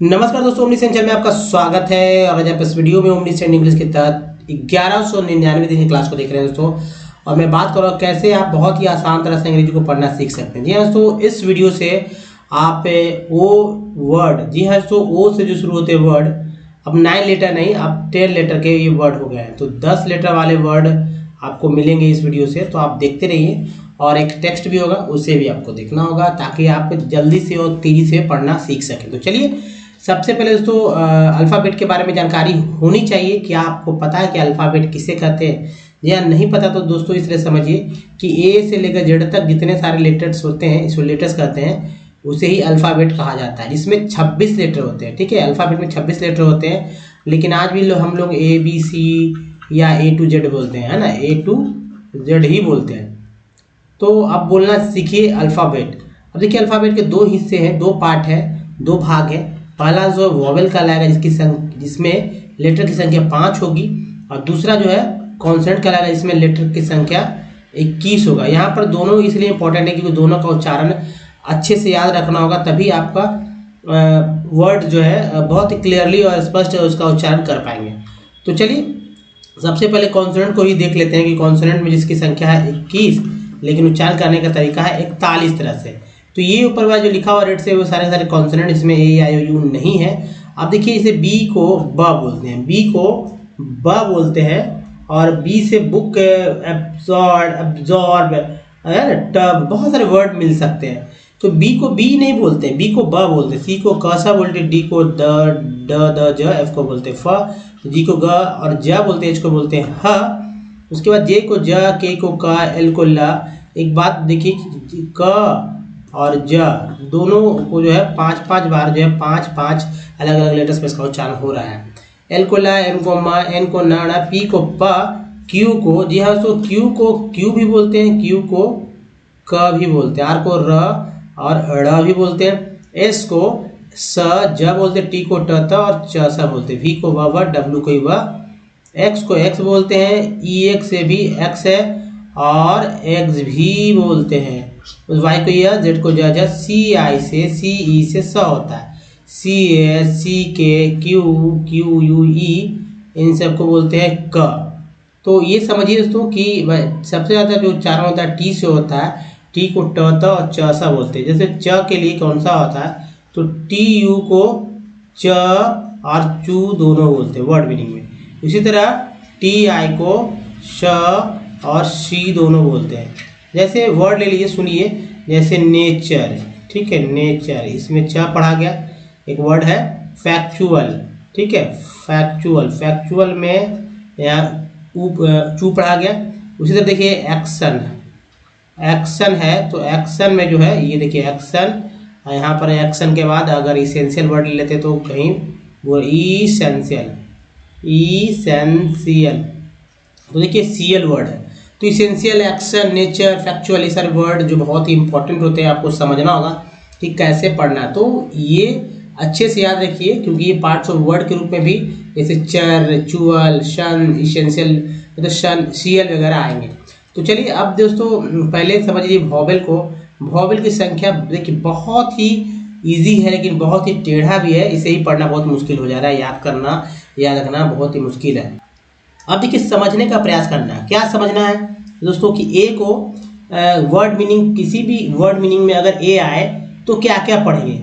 नमस्कार दोस्तों, omni centre में आपका स्वागत है। और आज आप इस वीडियो में ओमनी सेंटर इंग्लिश के तहत 1199 दिन की क्लास को देख रहे हैं दोस्तों। और मैं बात कर रहा हूँ कैसे आप बहुत ही आसान तरह से अंग्रेजी को पढ़ना सीख सकते हैं। जी हाँ दोस्तों, इस वीडियो से आप ओ वर्ड, जी हाँ दोस्तों, ओ से जो शुरू होते हैं वर्ड, अब 9 लेटर नहीं, अब 10 लेटर के ये वर्ड हो गए हैं। तो 10 लेटर वाले वर्ड आपको मिलेंगे इस वीडियो से, तो आप देखते रहिए। और एक टेक्स्ट भी होगा, उसे भी आपको देखना होगा ताकि आप जल्दी से और तेजी से पढ़ना सीख सकें। तो चलिए, सबसे पहले दोस्तों अल्फ़ाबेट के बारे में जानकारी होनी चाहिए। क्या आपको पता है कि अल्फ़ाबेट किसे कहते हैं? या नहीं पता तो दोस्तों इस तरह समझिए कि ए से लेकर जेड तक जितने सारे लेटर्स होते हैं, इसको लेटर्स कहते हैं, उसे ही अल्फ़ाबेट कहा जाता है, जिसमें 26 लेटर होते हैं। ठीक है, अल्फ़ाबेट में 26 लेटर होते हैं, लेकिन आज भी हम लोग ए बी सी या ए टू जेड बोलते हैं, है ना, ए टू जेड ही बोलते हैं। तो अब बोलना सीखिए अल्फ़ाबेट। अब देखिए, अल्फ़ाबेट के दो हिस्से हैं, दो पार्ट है, दो भाग है। पहला जो वॉवेल कहलाएगा, जिसमें लेटर की संख्या 5 होगी, और दूसरा जो है कॉन्सोनेंट कहलाएगा, जिसमें लेटर की संख्या 21 होगा। यहाँ पर दोनों इसलिए इंपॉर्टेंट है क्योंकि दोनों का उच्चारण अच्छे से याद रखना होगा, तभी आपका वर्ड जो है बहुत ही क्लियरली और स्पष्ट उसका उच्चारण कर पाएंगे। तो चलिए, सबसे पहले कॉन्सोनेंट को ही देख लेते हैं कि कॉन्सोनेंट में जिसकी संख्या है 21, लेकिन उच्चारण करने का तरीका है 41 तरह से। तो ये ऊपर वाला जो लिखा हुआ रेड से वो सारे सारे कॉन्सोनेंट, इसमें ए आई यू नहीं है। अब देखिए, इसे बी को ब बोलते हैं, बी को ब बोलते हैं, और बी से बुक, एब्जॉर्ब, टब, बहुत सारे वर्ड मिल सकते हैं। तो बी को बी नहीं बोलते हैं, बी को ब बोलते हैं। सी को क सा बोलते हैं, डी को द ज, एफ को बोलते हैं फ, जी को ग, और ज बोलते हैं, एच को बोलते हैं ह। उसके बाद जे को ज, के को क, एल को ल। एक बात देखिए, क और ज दोनों को जो है 5-5 बार जो है 5-5 अलग अलग लेटर्स पे इसका उच्चारण हो रहा है। एल को ला, एम को मा, एन को ना, पी को प, क्यू को, जी हाँ, तो क्यू को क्यू भी बोलते हैं, क्यू को क भी बोलते हैं, आर को र और ड़ भी बोलते हैं, एस को स, ज बोलते हैं, टी को ट, त और च सा बोलते हैं, वी को व, डब्ल्यू को व, एक्स को एक्स बोलते हैं, ई एक्स से भी एक्स है और एक्स भी बोलते हैं, वाई को यह, जेड को जा, सी आई से, सी ई से स होता है, सी ए, सी के, क्यू, क्यू यू ई, इन सबको बोलते हैं क। तो ये समझिए दोस्तों कि सबसे ज़्यादा जो उच्चारण होता है टी से होता है, टी को ट, त और च सा बोलते हैं। जैसे च के लिए कौन सा होता है, तो टी यू को च और चू दोनों बोलते हैं वर्ड मीनिंग में। इसी तरह टी आई को श और शी दोनों बोलते हैं। जैसे वर्ड ले लीजिए, सुनिए, जैसे नेचर, ठीक है, नेचर, इसमें च पढ़ा गया। एक वर्ड है फैक्चुअल, ठीक है, फैक्चुअल, फैक्चुअल में यहाँ चू पढ़ा गया। उसी तरह देखिए एक्शन, एक्शन है, तो एक्शन में जो है ये देखिए एक्शन, यहाँ पर एक्शन के बाद अगर इसेंशियल वर्ड ले लेते तो कहीं वो इसेंशियल, इसेंशियल, तो देखिए सीएल वर्ड है। तो इसेंशियल, एक्शन, नेचर, फैक्चुअल, ये सारे वर्ड जो बहुत ही इंपॉर्टेंट होते हैं, आपको समझना होगा कि कैसे पढ़ना है। तो ये अच्छे से याद रखिए क्योंकि ये पार्ट्स ऑफ वर्ड के रूप में भी, जैसे चर, चुअल, शन, इसेंशियल, मतलब शन, सीएल वगैरह आएंगे। तो चलिए, अब दोस्तों पहले समझिए वॉवेल को। वॉवेल की संख्या देखिए बहुत ही ईजी है, लेकिन बहुत ही टेढ़ा भी है, इसे ही पढ़ना बहुत मुश्किल हो जा रहा है, याद करना, याद रखना बहुत ही मुश्किल है। अब देखिए, समझने का प्रयास करना है। क्या समझना है दोस्तों कि ए को वर्ड मीनिंग, किसी भी वर्ड मीनिंग में अगर ए आए तो क्या क्या पढ़ेंगे।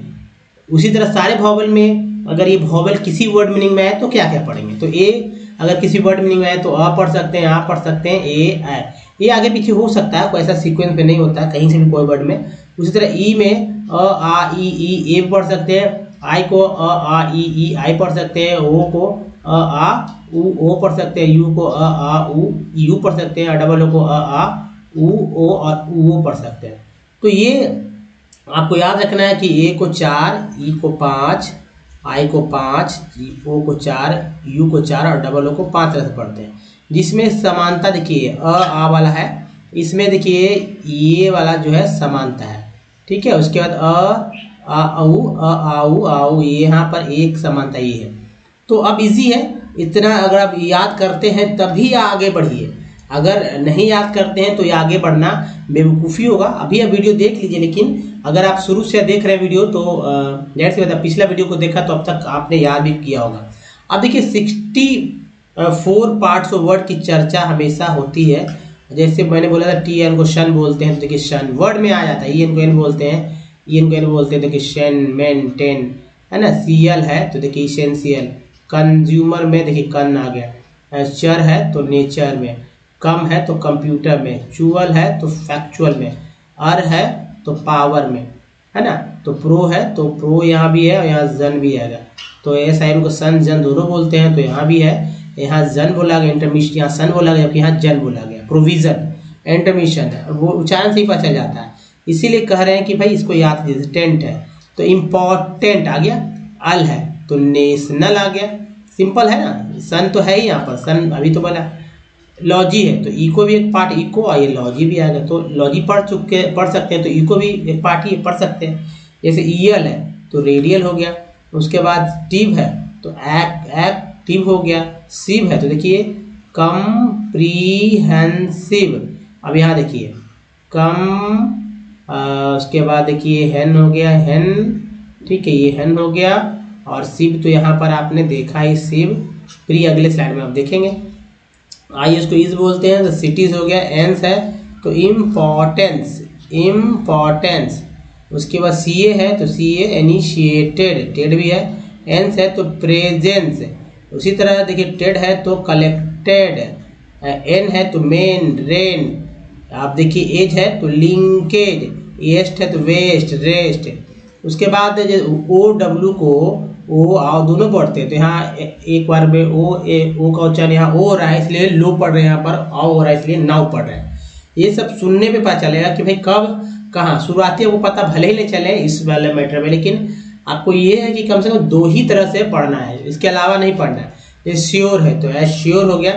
उसी तरह सारे वॉवेल में अगर ये वॉवेल किसी वर्ड मीनिंग में आए तो क्या क्या पढ़ेंगे। तो ए अगर किसी वर्ड मीनिंग में आए तो अ पढ़ सकते हैं, आ पढ़ सकते हैं, ए आए, ये आगे पीछे हो सकता है, कोई ऐसा सीक्वेंस में नहीं होता है कहीं से भी कोई वर्ड में। उसी तरह ई में अ आ ई ए पढ़ सकते हैं, आई को अ आ ई आई पढ़ सकते हैं, ओ को अ आ ओ पढ़ सकते हैं, यू को अ आ यू पढ़ सकते हैं, डबल ओ को अ आ ओ और ऊ पढ़ सकते हैं। तो ये आपको याद रखना है कि ए को 4, ई को 5, आई को 5, ओ को 4, यू को 4 और डबल ओ को 5 तरह से पढ़ते हैं। जिसमें समानता देखिए अ आ वाला है, इसमें देखिए ये वाला जो है समानता है, ठीक है। उसके बाद अ आओ, ये यहाँ पर एक समानता ये है। तो अब इजी है, इतना अगर आप याद करते हैं तभी आगे बढ़िए। अगर नहीं याद करते हैं तो ये आगे बढ़ना बेवकूफ़ी होगा। अभी आप वीडियो देख लीजिए, लेकिन अगर आप शुरू से देख रहे हैं वीडियो तो जाहिर सी बात है पिछला वीडियो को देखा तो अब तक आपने याद भी किया होगा। अब देखिए 64 पार्ट्स ऑफ वर्ड की चर्चा हमेशा होती है। जैसे मैंने बोला था टी एन को शन बोलते हैं, तो देखिए शन वर्ड में आ जाता है। ई एन को एन बोलते हैं, ई एन को एन बोलते हैं, देखिए शेन मेन टेन, है ना। सी एल है तो देखिए इसेंशियल। कंज्यूमर में देखिए कन आ गया। चर है तो नेचर में, कम है तो कंप्यूटर में, चुअल है तो फैक्चुअल में, अर है तो पावर में, है ना। तो प्रो है तो प्रो यहाँ भी है और यहाँ जन भी आएगा। तो एस आई एन को सन जन दोनों बोलते हैं, तो यहाँ भी है, यहाँ जन बोला गया, इंटरमिशन यहाँ सन बोला गया, यहाँ जन बोला गया। प्रोविजन इंटरमिशन है, वो उच्चारण से ही पता चल जाता है, इसीलिए कह रहे हैं कि भाई इसको याद कीजिए। टेंट है तो इम्पोर्टेंट आ गया, अल है तो नेशनल आ गया, सिंपल है ना। सन तो है ही यहाँ पर, सन अभी तो बोला। लॉजी है तो इको भी एक पार्ट, इको और ये लॉजी भी आएगा। तो लॉजी पढ़ सकते हैं तो इको भी एक पार्ट ही पढ़ सकते हैं। जैसे ईयल है तो रेडियल हो गया। उसके बाद टिव है तो एक्टिव हो गया। सिव है तो देखिए कम्प्रीहेंसिव। अब यहाँ देखिए उसके बाद देखिए हेन हो गया, हेन, ठीक है, ये हेन हो गया। और सिव तो यहाँ पर आपने देखा ही, सिव। प्री अगले स्लाइड में आप देखेंगे। आई इसको इज बोलते हैं तो सिटीज हो गया। एंस है तो इम्पोर्टेंस, इम्पोर्टेंस। उसके बाद सी ए है तो सी ए इनिशिएटेड, टेड भी है। एंस है तो प्रेजेंस। उसी तरह देखिए टेड है तो कलेक्टेड। एन है तो मेन, रेन। आप देखिए एज है तो लिंकेज। एस्ट है तो वेस्ट, रेस्ट। उसके बाद ओ डब्ल्यू को ओ आओ दोनों पढ़ते हैं, तो यहाँ एक बार में ओ का उच्चारण यहाँ ओ हो रहा है इसलिए लो पढ़ रहे हैं, यहाँ पर आओ हो रहा है इसलिए नाउ पढ़ रहे हैं। ये सब सुनने पे पता चलेगा कि भाई कब कहाँ शुरुआती वो पता भले ही नहीं चले इस वाले मैटर में, लेकिन आपको ये है कि कम से कम दो ही तरह से पढ़ना है, इसके अलावा नहीं पढ़ना है। जैसे श्योर है तो एश्योर हो गया।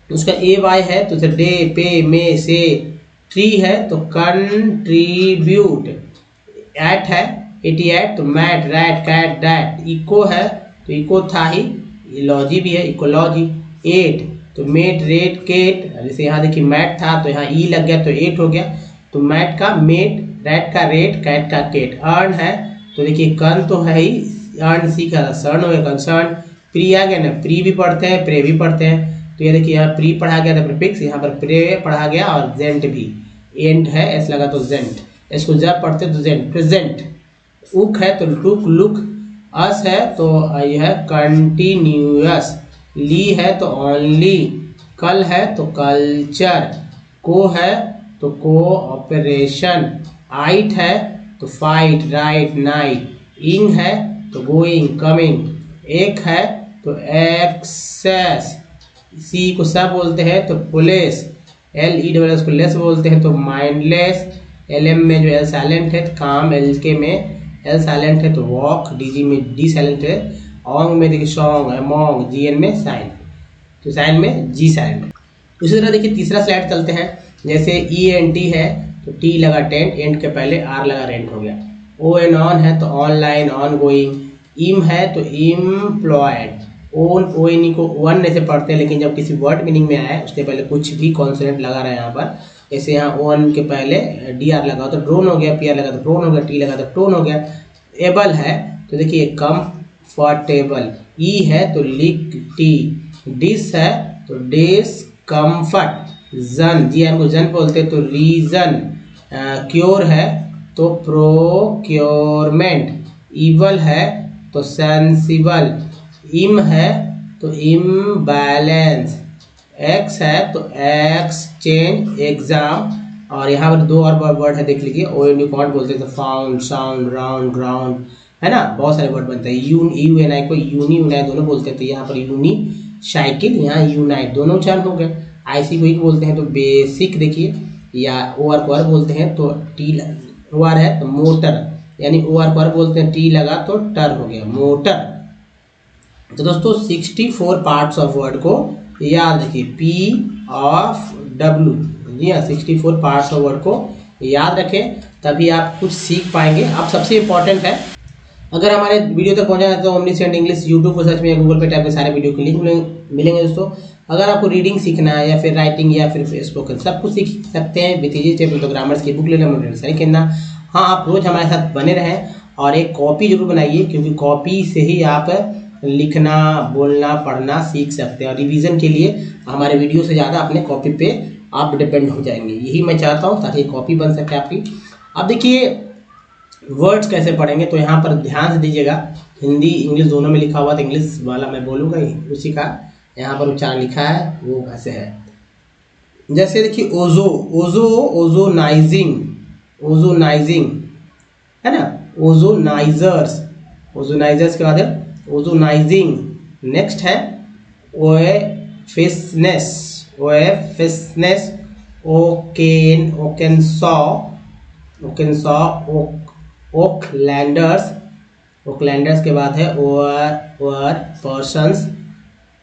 उसका ए वाई है तो डे, पे, मे, से। ट्री है तो कंट्रीब्यूट। एट है 88 तो मैट, रैट, कैट, डैट। इको है तो इको था ही, लॉजी भी है, इकोलॉजी। एट तो मेट, रेट, केट। जैसे यहाँ देखिए मैट था तो यहाँ ई लग गया तो एट हो गया। तो मैट का मेट, रैट का रेट, कैट का केट। अर्न है तो देखिए कन तो है ही, अर्न सी का सर्न हो गया, कंसर्न। प्री आ गया ना, प्री भी पढ़ते हैं, प्रे भी पढ़ते हैं। तो ये देखिए यहाँ प्री पढ़ा गया था प्रीफिक्स, यहाँ पर प्रे पढ़ा गया, और जेंट भी। एंड है एस लगा तो जेंट। इसको जब पढ़ते तो जेंट, प्रेजेंट। उक है तो लुक, लुक। अस है तो यह है कंटिन्यूअस। ली है तो ओनली। कल है तो कल्चर। को है तो कोऑपरेशन। आइट है तो फाइट, राइट, नाइट। इंग है तो गोइंग, कमिंग। एक है तो एक्सेस। सी को सब बोलते हैं तो police. L E double S को लेस बोलते हैं तो माइंडलेस। एल एम में जो एल साइलेंट है तो काम, एल के में एल साइलेंट है तो वॉक, डी जी में डी साइलेंट है। ऑन्ग में देखिए सॉन्ग, अमोंग, जी एन में साइन, तो साइन में जी साइलेंट है। उसी तरह देखिए तीसरा स्लाइड चलते हैं। जैसे ई एन टी है तो टी लगा टेंट, एंड के पहले आर लगा रेंट हो गया। ओ एन ऑन है तो ऑनलाइन, ऑन गोइंग। इम है तो employed. Own, O N E को वन ऐसे पढ़ते हैं, लेकिन जब किसी वर्ड मीनिंग में आए उसके पहले कुछ भी कॉन्सोनेंट लगा रहे हैं यहाँ पर। जैसे यहाँ ओन के पहले डी आर लगा तो ड्रोन हो गया, पी आर लगा तो प्रोन हो गया, टी लगा तो टोन हो गया। एबल है तो देखिए कंफर्टेबल। ई है तो लिक, टी। डिस है तो डिस कंफर्ट। जन, जी एन को जन बोलते हैं तो रीजन। क्योर है तो प्रोक्योरमेंट। इवल है तो सेंसिबल। इम है तो इम्बैलेंस। एक्स है तो एक्सचेंज, एग्जाम। और यहाँ पर दो और वर्ड है देख लीजिए। ओ यूनिकॉर्न बोलते हैं तो फाउंड, साउंड, राउंड, ग्राउंड, है ना। बहुत सारे वर्ड बनते हैं। यू एन आई को यूनी यूनाइट दोनों बोलते हैं, तो यहाँ पर यूनी साइकिल, यहाँ यूनाइट, दोनों उच्चारण हो गए। आईसी को बोलते हैं तो बेसिक देखिए, या ओ आर को आर बोलते हैं तो टी, ओ आर है तो मोटर, यानी ओ आर को आर बोलते हैं, टी लगा तो टर हो गया, मोटर। तो दोस्तों 64 पार्ट्स ऑफ वर्ड को याद रखिए, पी ऑफ डब्ल्यू, जी हाँ 64 पार्ट्स ऑफ वर्ड को याद रखें, तभी आप कुछ सीख पाएंगे। अब सबसे इम्पोर्टेंट है, अगर हमारे वीडियो तक पहुंचा है तो ओमनीसेंट इंग्लिश यूट्यूब को सर्च में, गूगल पे टाइप में सारे वीडियो के लिंक मिलेंगे दोस्तों। अगर आपको रीडिंग सीखना है या फिर राइटिंग या फिर स्पोकन, सब कुछ सीख सकते हैं विथ इजी स्टेप। तो ग्रामर्स की बुक लेना सही कहना। हाँ, आप रोज हमारे साथ बने रहें और एक कॉपी जरूर बनाइए, क्योंकि कॉपी से ही आप लिखना, बोलना, पढ़ना सीख सकते हैं। और रिवीजन के लिए हमारे वीडियो से ज़्यादा अपने कॉपी पे आप डिपेंड हो जाएंगे, यही मैं चाहता हूँ, ताकि कॉपी बन सके आपकी। अब देखिए वर्ड्स कैसे पढ़ेंगे, तो यहाँ पर ध्यान से दीजिएगा। हिंदी इंग्लिश दोनों में लिखा हुआ, तो इंग्लिश वाला मैं बोलूँगा ही, उसी का यहाँ पर उच्चारण लिखा है, वो ऐसे है। जैसे देखिए ओजो, ओजो, ओजोनाइजिंग, ओजोनाइजिंग है ना, ओजोनाइजर्स, ओजोनाइजर्स के बाद है ओजोनाइजिंग। नेक्स्ट है ओएफिसनेस, ओएफिसनेस, ओकेन, ओकेनसॉ, ओकेनसॉ, ओकलैंडर्स, ओकलैंडर्स के बाद है ओवर पर्सन्स,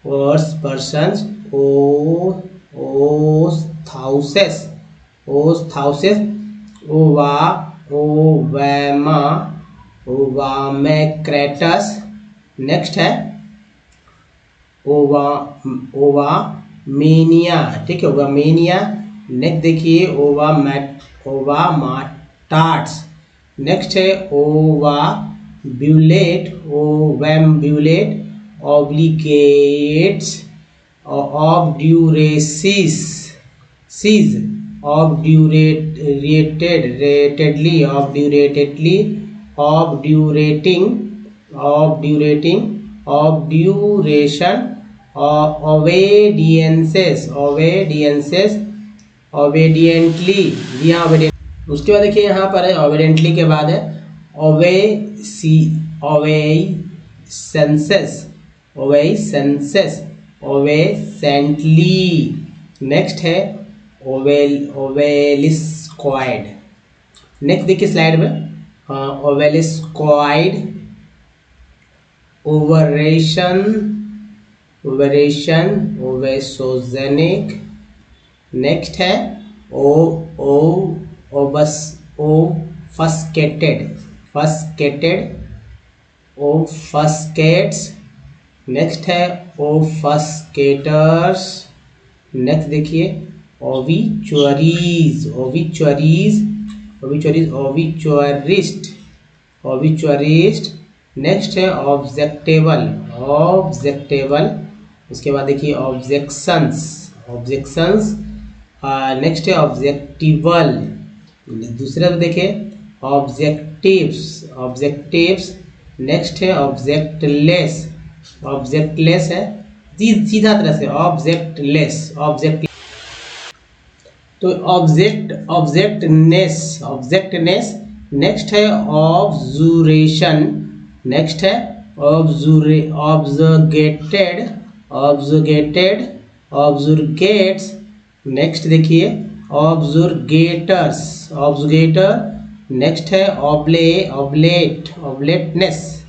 ओवर्स पर्सन्स, ओस्थाउसेस, ओस्थाउसेस, ओवा, ओवैमा, ओवामेक्रेटस। नेक्स्ट है ओवामेनिया, ठीक है, ओवामेनिया। नेक्स्ट देखिए ओवामाटार्ट्स। नेक्स्ट है ओवाब्यूलेट, ओवैम्ब्यूलेट, ऑब्लिगेट्स, ऑब्ड्यूरेसिस, सीज, ऑब्ड्यूरेटेड, रेटेडली, ऑब्ड्यूरेटेडली, ऑब्ड्यूरेटिंग, ऑब्ड्यूरेटिंग, ऑब्ड्यूरेशन, ओबेडियंसेस, ओबेडियंसेस, ओबेडियंटली, जी हाँ ओबेडियंट। उसके बाद देखिए यहाँ पर है ओबेडियंटली के बाद है ओवेसेंसेस, ओवेसेंसेस, ओवेसेंटली। नेक्स्ट है ओवेलिस्क्वाइड। नेक्स्ट देखिए स्लाइड में, ओवेलिस्क्वाइड, ओवरेशन, ओवरेशन, ओवेसोजेनिक। नेक्स्ट है ओफस्केटेड, फस्केटेड, ओफस्केट्स। नेक्स्ट है ओफस्केटर्स। नेक्स्ट देखिए ओविचुअरीज, ओविचुअरीज, ओविचुअरीज, ओविचुअरिस्ट, ओविचुअरिस्ट। नेक्स्ट है ऑब्जेक्टेबल, ऑब्जेक्टेबल। उसके बाद देखिए ऑब्जेक्शंस, ऑब्जेक्शंस। नेक्स्ट है ऑब्जेक्टिवल। दूसरा देखिए ऑब्जेक्टिव्स, ऑब्जेक्टिव्स। नेक्स्ट है ऑब्जेक्टलेस, ऑब्जेक्टलेस है सीधा तरह से ऑब्जेक्टलेस, ऑब्जेक्ट। तो ऑब्जेक्ट, ऑब्जेक्टनेस, ऑब्जेक्टनेस। नेक्स्ट है ऑब्जर्वेशन। नेक्स्ट है ऑब्जर्गेटेड, ऑब्जर्गेटेड, ऑब्जर्गेट्स। नेक्स्ट देखिए ऑब्जर्गेटर्स, ऑब्जर्गेटर। नेक्स्ट है ऑब्लेट, ऑब्लेटनेस,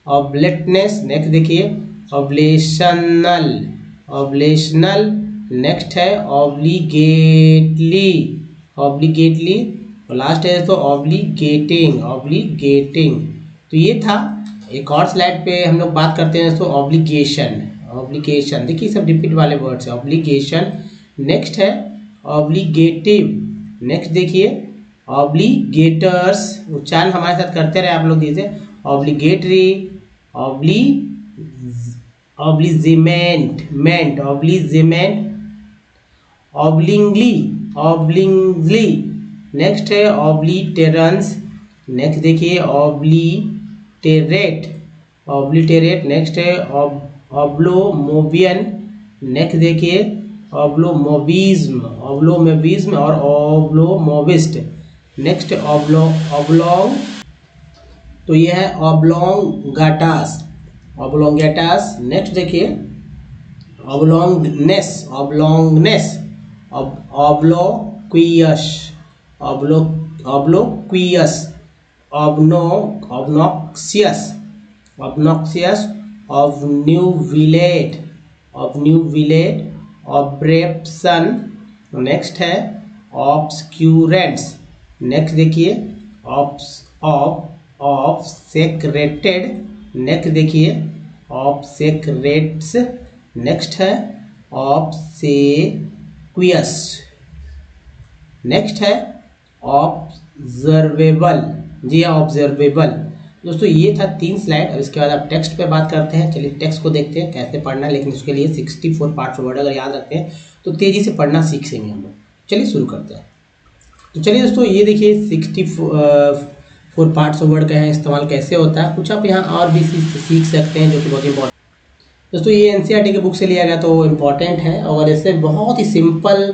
ऑब्लेटनेस। नेक्स्ट देखिए ऑब्लेशनल, ऑब्लेशनल। नेक्स्ट है ऑब्लिगेटली, ऑब्लिगेटली। और लास्ट है तो ऑब्लिगेटिंग, ऑब्लिगेटिंग। तो ये था। एक और स्लाइड पे हम लोग बात करते हैं तो ऑब्लिगेशन, ऑब्लिगेशन। देखिए सब रिपीट वाले वर्ड्स है, ऑब्लिगेशन। नेक्स्ट है ऑब्लिगेटिव। नेक्स्ट देखिए ऑब्लिगेटर्स। उच्चारण हमारे साथ करते रहे आप लोग, जैसे ऑब्लिगेटरी, ऑब्लिजिमेंट, मेंट, ऑब्लिजिमेंट, ऑब्लिंगली, ऑब्लिंगली। नेक्स्ट है ऑब्लिटेरेंस। नेक्स्ट देखिए ऑब्लिटेरेट, ऑब्लिटेरेट। नेक्स्ट है ऑब्लोमोवियन। नेक्स्ट देखिए ऑब्लोमोविज्म, ऑब्लोमोविज्म और ऑब्लोमोविस्ट। नेक्स्ट ऑब्लोंग, तो ये है ऑब्लोंगाटास, ऑब्लोंगेटास। नेक्स्ट देखिए ऑब्लोंगनेस, ऑब्लोंगनेस, ऑब्लोक्वियस, ऑब्लोक्वियस, ऑब्नॉक्सियस, ऑब्नॉक्सियस, ऑब्न्यूविलेट, ऑब्न्यूविलेट, ऑब्रेप्शन। नेक्स्ट है ऑब्सक्यूरेंट्स। नेक्स्ट देखिए ऑब्सेक्रेटेड। नेक्स्ट देखिए ऑब्सेक्रेट्स। नेक्स्ट है ऑब्सेक्वियस। नेक्स्ट है ऑब्जर्वेबल। जी हाँ, ऑब्जर्वेबल। दोस्तों ये था 3 स्लाइड। अब इसके बाद आप टेक्स्ट पे बात करते हैं। चलिए टेक्स्ट को देखते हैं कैसे पढ़ना है, लेकिन उसके लिए 64 पार्ट्स वर्ड अगर याद रखते हैं तो तेजी से पढ़ना सीखेंगे हम लोग। चलिए शुरू करते हैं। तो चलिए दोस्तों ये देखिए 64 पार्ट्स वर्ड का है इस्तेमाल कैसे होता है, कुछ आप यहाँ और भी सीख सकते हैं जो कि बहुत इंपॉर्टेंट। दोस्तों ये एनसीईआरटी के बुक से लिया गया तो इम्पॉर्टेंट है, और इससे बहुत ही सिंपल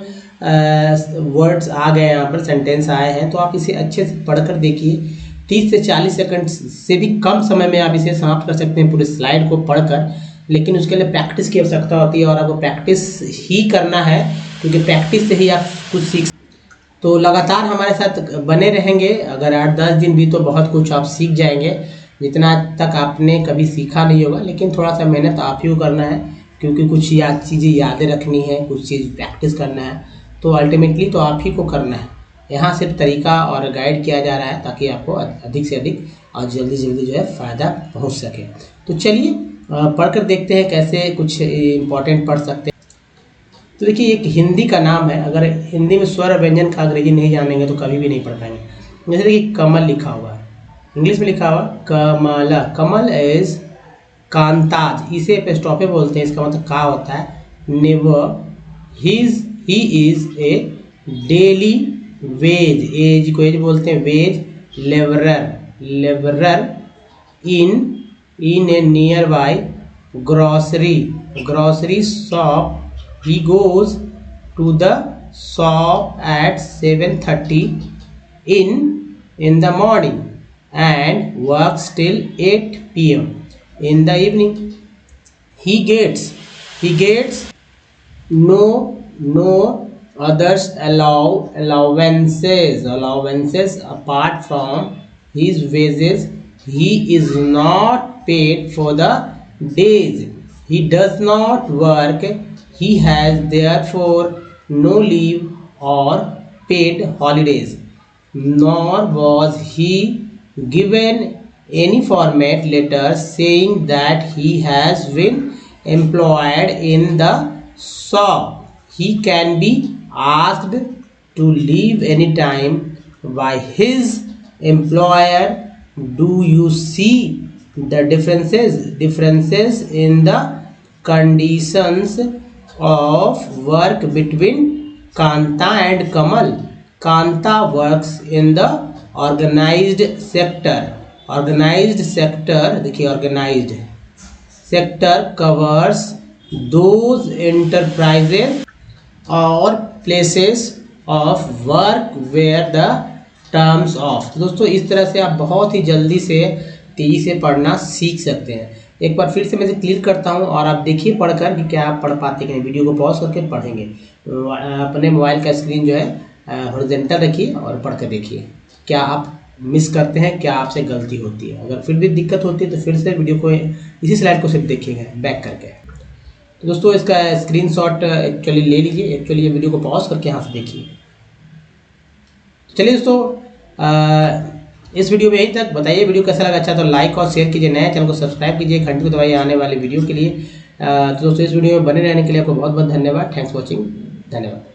वर्ड्स आ गए, यहाँ पर सेंटेंस आए हैं, तो आप इसे अच्छे से पढ़कर देखिए। 30 से 40 सेकंड से भी कम समय में आप इसे समाप्त कर सकते हैं पूरे स्लाइड को पढ़कर, लेकिन उसके लिए प्रैक्टिस की आवश्यकता होती है और आपको प्रैक्टिस ही करना है, क्योंकि प्रैक्टिस से ही आप कुछ सीख। तो लगातार हमारे साथ बने रहेंगे, अगर 8-10 दिन भी तो बहुत कुछ आप सीख जाएंगे, जितना तक आपने कभी सीखा नहीं होगा। लेकिन थोड़ा सा मेहनत आप ही को करना है, क्योंकि कुछ चीज़ें यादें रखनी है, कुछ चीज़ प्रैक्टिस करना है, तो अल्टीमेटली तो आप ही को करना है। यहाँ सिर्फ तरीका और गाइड किया जा रहा है ताकि आपको अधिक से अधिक और जल्दी जल्दी जो है फ़ायदा पहुँच सके। तो चलिए पढ़कर देखते हैं कैसे कुछ इम्पोर्टेंट पढ़ सकते हैं। तो देखिए एक हिंदी का नाम है, अगर हिंदी में स्वर व्यंजन का अंग्रेजी नहीं जानेंगे तो कभी भी नहीं पढ़ पाएंगे। जैसे देखिए कमल लिखा हुआ है, इंग्लिश में लिखा हुआ कमला। कमल इज कांताज, इसे एपोस्ट्रोफे बोलते हैं, इसका मतलब का होता है never. He is a daily wage, age को एज बोलते हैं, wage labourer in a nearby grocery shop. He goes to the shop at 7:30 in the morning and works till 8 p.m. in the evening. He gets no others allowances apart from his wages. He is not paid for the days he does not work. He has therefore no leave or paid holidays, nor was he given any formal letter saying that he has been employed in the shop. He can be asked to leave anytime by his employer. Do you see the differences in the conditions of work between Kanta and Kamal? Kanta works in the organized sector. देखिए organized sector covers those enterprises or places of work where the terms of। तो दोस्तों इस तरह से आप बहुत ही जल्दी से तेजी से पढ़ना सीख सकते हैं। एक बार फिर से मैं इसे क्लियर करता हूं और आप देखिए पढ़कर कि क्या आप पढ़ पाते हैं। वीडियो को पॉज करके पढ़ेंगे, अपने मोबाइल का स्क्रीन जो है हॉरिजॉन्टल रखिए और पढ़ कर देखिए क्या आप मिस करते हैं, क्या आपसे गलती होती है। अगर फिर भी दिक्कत होती है तो फिर से वीडियो को इसी स्लाइड को सिर्फ देखिएगा बैक करके। तो दोस्तों इसका स्क्रीनशॉट एक्चुअली ले लीजिए, एक्चुअली ये वीडियो को पॉज करके यहाँ से देखिए। चलिए दोस्तों इस वीडियो में यहीं तक। बताइए वीडियो कैसा लगा, अच्छा तो लाइक और शेयर कीजिए, नए चैनल को सब्सक्राइब कीजिए, घंटी को दबाइए आने वाले वीडियो के लिए। तो दोस्तों इस वीडियो में बने रहने के लिए आपको बहुत बहुत धन्यवाद। थैंक्स फॉर वॉचिंग, धन्यवाद।